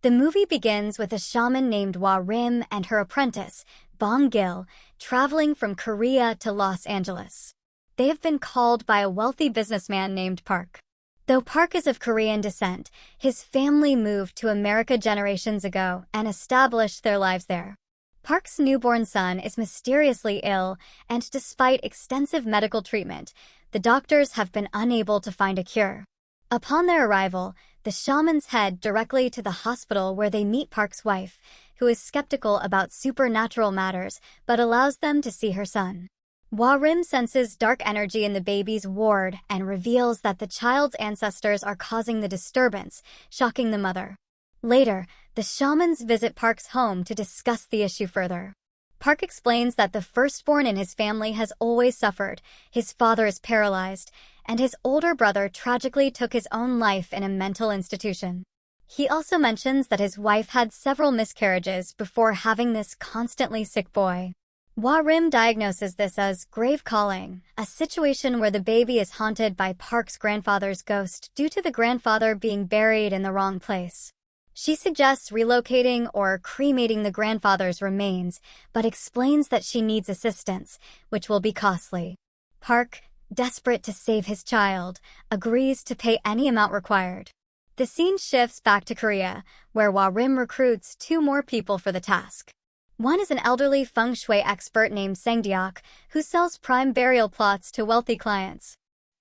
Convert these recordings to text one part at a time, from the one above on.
The movie begins with a shaman named Wa Rim and her apprentice, Bong Gil, traveling from Korea to Los Angeles. They have been called by a wealthy businessman named Park. Though Park is of Korean descent, his family moved to America generations ago and established their lives there. Park's newborn son is mysteriously ill, and despite extensive medical treatment, the doctors have been unable to find a cure. Upon their arrival, the shamans head directly to the hospital where they meet Park's wife, who is skeptical about supernatural matters but allows them to see her son. Wa Rim senses dark energy in the baby's ward and reveals that the child's ancestors are causing the disturbance, shocking the mother. Later, the shamans visit Park's home to discuss the issue further. Park explains that the firstborn in his family has always suffered, his father is paralyzed, and his older brother tragically took his own life in a mental institution. He also mentions that his wife had several miscarriages before having this constantly sick boy. Wa Rim diagnoses this as grave calling, a situation where the baby is haunted by Park's grandfather's ghost due to the grandfather being buried in the wrong place. She suggests relocating or cremating the grandfather's remains, but explains that she needs assistance, which will be costly. Park, desperate to save his child, agrees to pay any amount required. The scene shifts back to Korea, where Wa Rim recruits 2 more people for the task. One is an elderly feng shui expert named Sangdeok, who sells prime burial plots to wealthy clients.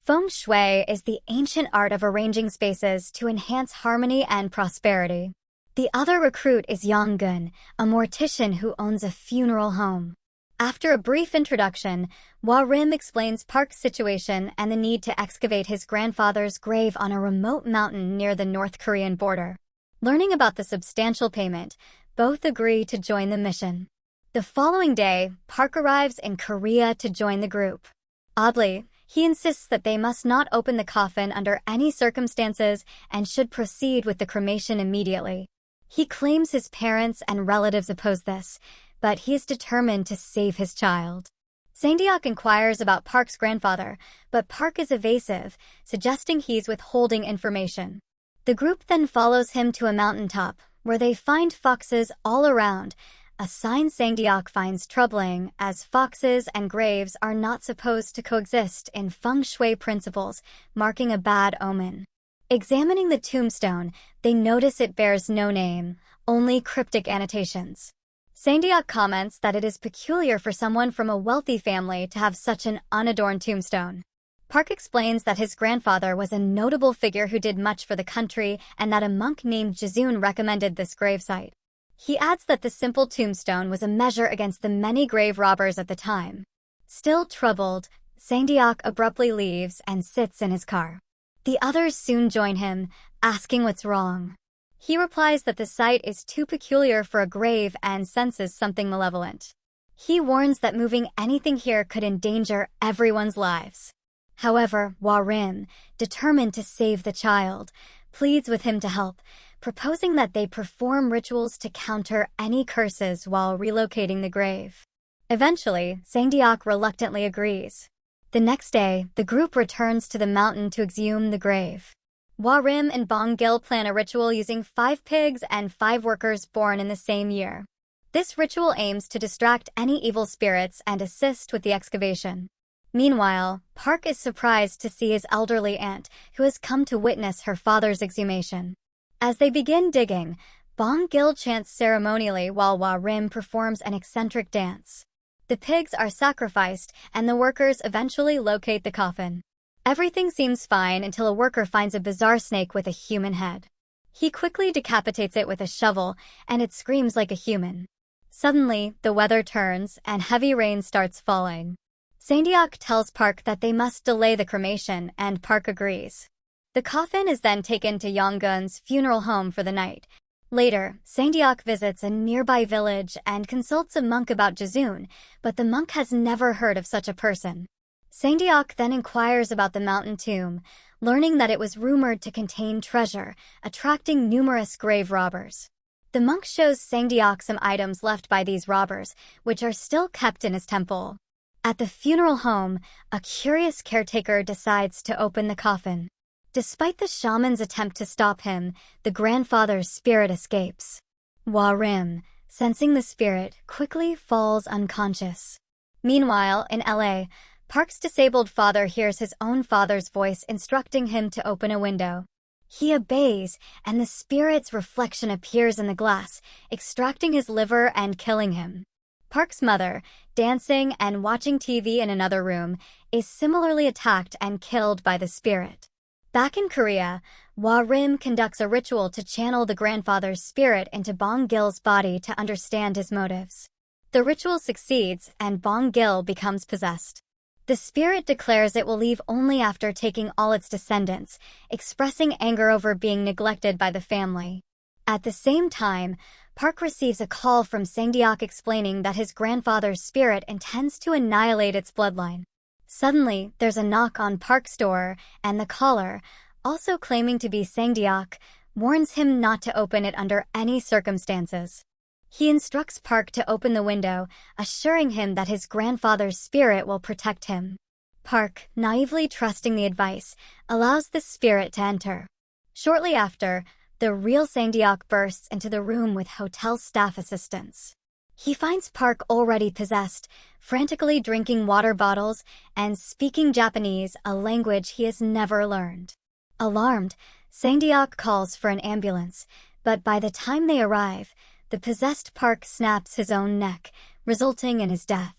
Feng shui is the ancient art of arranging spaces to enhance harmony and prosperity. The other recruit is Yang Gun, a mortician who owns a funeral home. After a brief introduction, Wa Rim explains Park's situation and the need to excavate his grandfather's grave on a remote mountain near the North Korean border. Learning about the substantial payment, both agree to join the mission. The following day, Park arrives in Korea to join the group. Oddly, he insists that they must not open the coffin under any circumstances and should proceed with the cremation immediately. He claims his parents and relatives oppose this, but he is determined to save his child. Sangdeok inquires about Park's grandfather, but Park is evasive, suggesting he's withholding information. The group then follows him to a mountaintop, where they find foxes all around, a sign Sangdeok finds troubling, as foxes and graves are not supposed to coexist in feng shui principles, marking a bad omen. Examining the tombstone, they notice it bears no name, only cryptic annotations. Sangdeok comments that it is peculiar for someone from a wealthy family to have such an unadorned tombstone. Park explains that his grandfather was a notable figure who did much for the country and that a monk named Jizun recommended this gravesite. He adds that the simple tombstone was a measure against the many grave robbers at the time. Still troubled, Sangdeok abruptly leaves and sits in his car. The others soon join him, asking what's wrong. He replies that the site is too peculiar for a grave and senses something malevolent. He warns that moving anything here could endanger everyone's lives. However, Wa Rim, determined to save the child, pleads with him to help, proposing that they perform rituals to counter any curses while relocating the grave. Eventually, Sangdeok reluctantly agrees. The next day, the group returns to the mountain to exhume the grave. Wa Rim and Bong Gil plan a ritual using 5 pigs and 5 workers born in the same year. This ritual aims to distract any evil spirits and assist with the excavation. Meanwhile, Park is surprised to see his elderly aunt, who has come to witness her father's exhumation. As they begin digging, Bong Gil chants ceremonially while Wa Rim performs an eccentric dance. The pigs are sacrificed, and the workers eventually locate the coffin. Everything seems fine until a worker finds a bizarre snake with a human head. He quickly decapitates it with a shovel, and it screams like a human. Suddenly, the weather turns, and heavy rain starts falling. Sangdeok tells Park that they must delay the cremation, and Park agrees. The coffin is then taken to Yonggun's funeral home for the night. Later, Sangdeok visits a nearby village and consults a monk about Jizun, but the monk has never heard of such a person. Sangdeok then inquires about the mountain tomb, learning that it was rumored to contain treasure, attracting numerous grave robbers. The monk shows Sangdeok some items left by these robbers, which are still kept in his temple. At the funeral home, a curious caretaker decides to open the coffin. Despite the shaman's attempt to stop him, the grandfather's spirit escapes. Wa-Rim, sensing the spirit, quickly falls unconscious. Meanwhile, in LA, Park's disabled father hears his own father's voice instructing him to open a window. He obeys, and the spirit's reflection appears in the glass, extracting his liver and killing him. Park's mother, dancing and watching TV in another room, is similarly attacked and killed by the spirit. Back in Korea, Wa-Rim conducts a ritual to channel the grandfather's spirit into Bong-gil's body to understand his motives. The ritual succeeds, and Bong-gil becomes possessed. The spirit declares it will leave only after taking all its descendants, expressing anger over being neglected by the family. At the same time, Park receives a call from Sang-deok explaining that his grandfather's spirit intends to annihilate its bloodline. Suddenly, there's a knock on Park's door, and the caller, also claiming to be Sang-deok, warns him not to open it under any circumstances. He instructs Park to open the window, assuring him that his grandfather's spirit will protect him. Park, naively trusting the advice, allows the spirit to enter. Shortly after, the real Sang-deok bursts into the room with hotel staff assistants. He finds Park already possessed, frantically drinking water bottles and speaking Japanese, a language he has never learned. Alarmed, Sang-deok calls for an ambulance, but by the time they arrive, the possessed Park snaps his own neck, resulting in his death.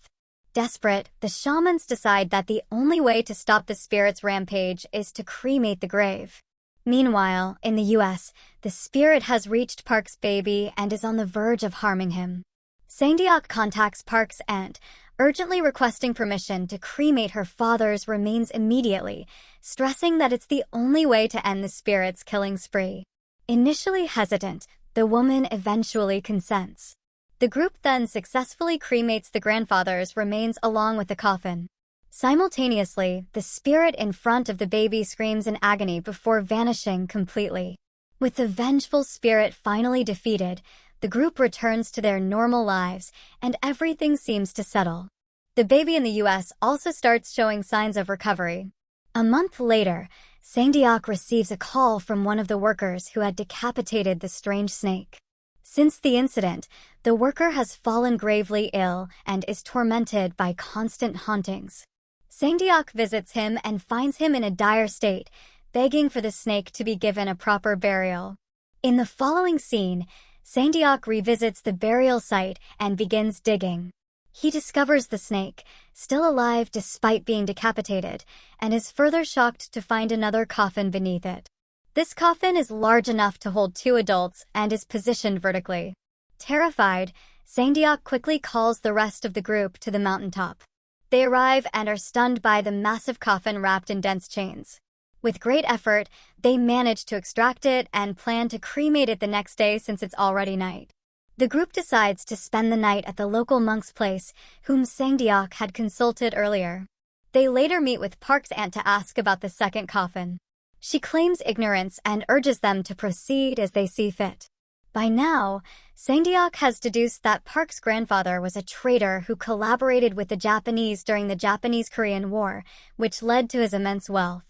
Desperate, the shamans decide that the only way to stop the spirit's rampage is to cremate the grave. Meanwhile, in the US, the spirit has reached Park's baby and is on the verge of harming him. Sang-deok contacts Park's aunt, urgently requesting permission to cremate her father's remains immediately, stressing that it's the only way to end the spirit's killing spree. Initially hesitant, the woman eventually consents. The group then successfully cremates the grandfather's remains along with the coffin. Simultaneously, the spirit in front of the baby screams in agony before vanishing completely. With the vengeful spirit finally defeated, the group returns to their normal lives, and everything seems to settle. The baby in the US also starts showing signs of recovery. A month later, Sang-deok receives a call from one of the workers who had decapitated the strange snake. Since the incident, the worker has fallen gravely ill and is tormented by constant hauntings. Sang-deok visits him and finds him in a dire state, begging for the snake to be given a proper burial. In the following scene, Sang-deok revisits the burial site and begins digging. He discovers the snake, still alive despite being decapitated, and is further shocked to find another coffin beneath it. This coffin is large enough to hold 2 adults and is positioned vertically. Terrified, Sang-deok quickly calls the rest of the group to the mountaintop. They arrive and are stunned by the massive coffin wrapped in dense chains. With great effort, they manage to extract it and plan to cremate it the next day since it's already night. The group decides to spend the night at the local monk's place, whom Sang-deok had consulted earlier. They later meet with Park's aunt to ask about the second coffin. She claims ignorance and urges them to proceed as they see fit. By now, Sang-deok has deduced that Park's grandfather was a traitor who collaborated with the Japanese during the Japanese-Korean War, which led to his immense wealth.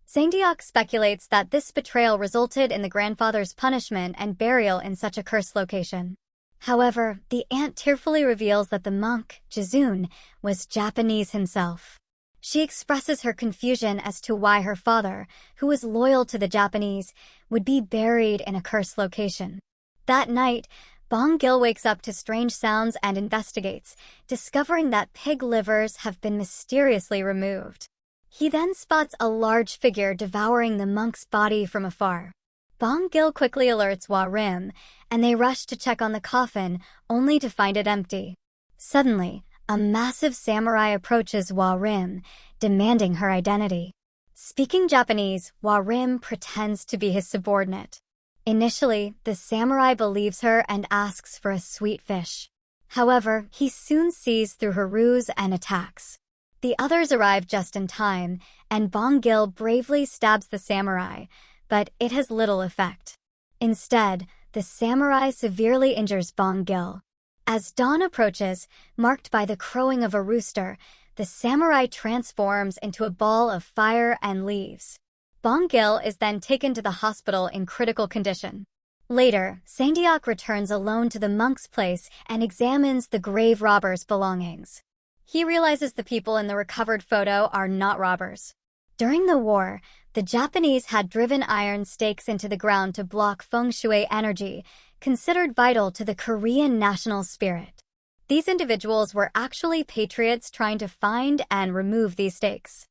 Sang-deok speculates that this betrayal resulted in the grandfather's punishment and burial in such a cursed location. However, the aunt tearfully reveals that the monk, Jizun, was Japanese himself. She expresses her confusion as to why her father, who was loyal to the Japanese, would be buried in a cursed location. That night, Bong-gil wakes up to strange sounds and investigates, discovering that pig livers have been mysteriously removed. He then spots a large figure devouring the monk's body from afar. Bong-gil quickly alerts Wa-Rim, and they rush to check on the coffin, only to find it empty. Suddenly, a massive samurai approaches Wa-Rim, demanding her identity. Speaking Japanese, Wa-Rim pretends to be his subordinate. Initially, the samurai believes her and asks for a sweet fish. However, he soon sees through her ruse and attacks. The others arrive just in time, and Bong-gil bravely stabs the samurai, but it has little effect. Instead, the samurai severely injures Bong-gil. As dawn approaches, marked by the crowing of a rooster, the samurai transforms into a ball of fire and leaves. Bong Gil is then taken to the hospital in critical condition. Later, Sangdeok returns alone to the monk's place and examines the grave robber's belongings. He realizes the people in the recovered photo are not robbers. During the war, the Japanese had driven iron stakes into the ground to block feng shui energy, considered vital to the Korean national spirit. These individuals were actually patriots trying to find and remove these stakes.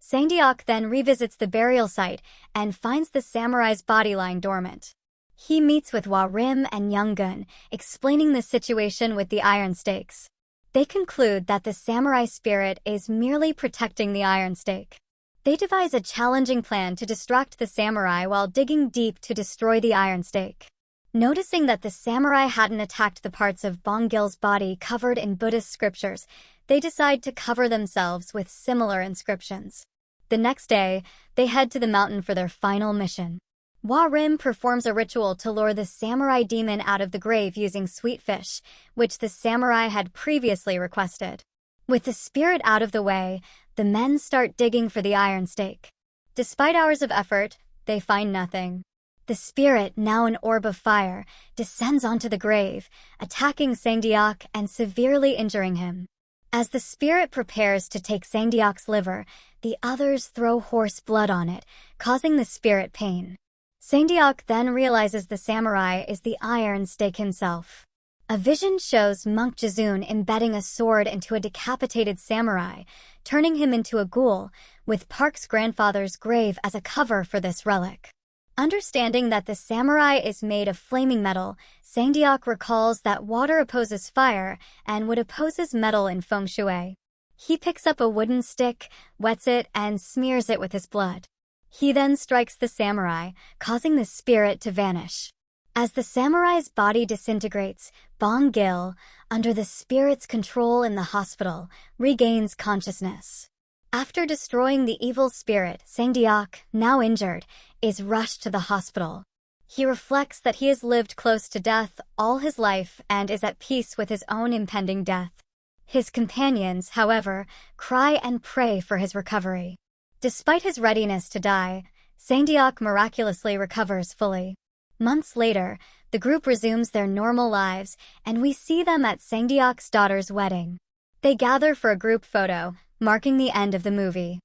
Sangdeok then revisits the burial site and finds the samurai's body lying dormant. He meets with Hwa Rim and Young-gun, explaining the situation with the iron stakes. They conclude that the samurai spirit is merely protecting the iron stake. They devise a challenging plan to distract the samurai while digging deep to destroy the iron stake. Noticing that the samurai hadn't attacked the parts of Bong Gil's body covered in Buddhist scriptures, they decide to cover themselves with similar inscriptions. The next day, they head to the mountain for their final mission. Hwa Rim performs a ritual to lure the samurai demon out of the grave using sweet fish, which the samurai had previously requested. With the spirit out of the way, the men start digging for the iron stake. Despite hours of effort, they find nothing. The spirit, now an orb of fire, descends onto the grave, attacking Sangdeok and severely injuring him. As the spirit prepares to take Sangdeok's liver, the others throw horse blood on it, causing the spirit pain. Sangdeok then realizes the samurai is the iron stake himself. A vision shows Monk Jaezoon embedding a sword into a decapitated samurai, turning him into a ghoul, with Park's grandfather's grave as a cover for this relic. Understanding that the samurai is made of flaming metal, Sangdeok recalls that water opposes fire and wood opposes metal in feng shui. He picks up a wooden stick, wets it, and smears it with his blood. He then strikes the samurai, causing the spirit to vanish. As the samurai's body disintegrates, Bong Gil, under the spirit's control in the hospital, regains consciousness. After destroying the evil spirit, Sangdeok, now injured, is rushed to the hospital. He reflects that he has lived close to death all his life and is at peace with his own impending death. His companions, however, cry and pray for his recovery. Despite his readiness to die, Sangdeok miraculously recovers fully. Months later, the group resumes their normal lives, and we see them at Sangdeok's daughter's wedding. They gather for a group photo, marking the end of the movie.